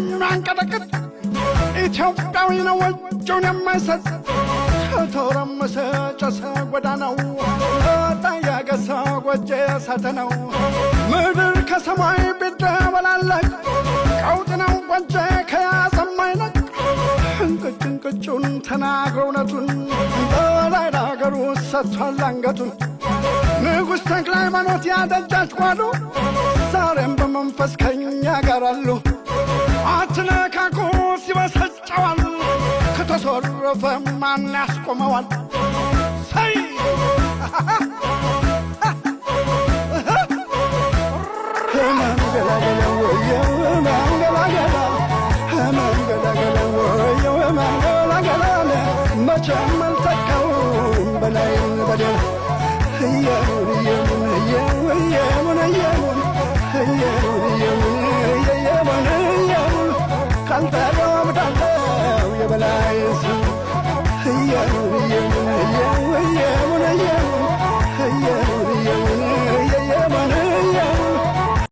የሚያንቀጠቅጥ ኢትዮጵያዊ ነው እጁን የማይሰጥ ከተረመሰ ጨሰ ጎዳናው ታያገሰ ጎጄ እሳት ነው ምድር ከሰማይ ቢደበላለቅ ቀውጥ ነው ጎጄ ከያዘም አይለቅ እንቅጩን ተናግሮ እውነቱን በላይ ለአገሩ ሰጥቷል አንገቱን ንጉሥ ተክለ ሃይማኖት ያደጃች ጓሉ ዛሬም በመንፈስ ከኛ ጋር አሉ አትነካኩ ሲበሰጨዋል ከተሰረፈ ማን ያስቆመዋል ሰይ መቼም አልተካውም በላይን በደል ካልተረምዳለው የበላይ ሰው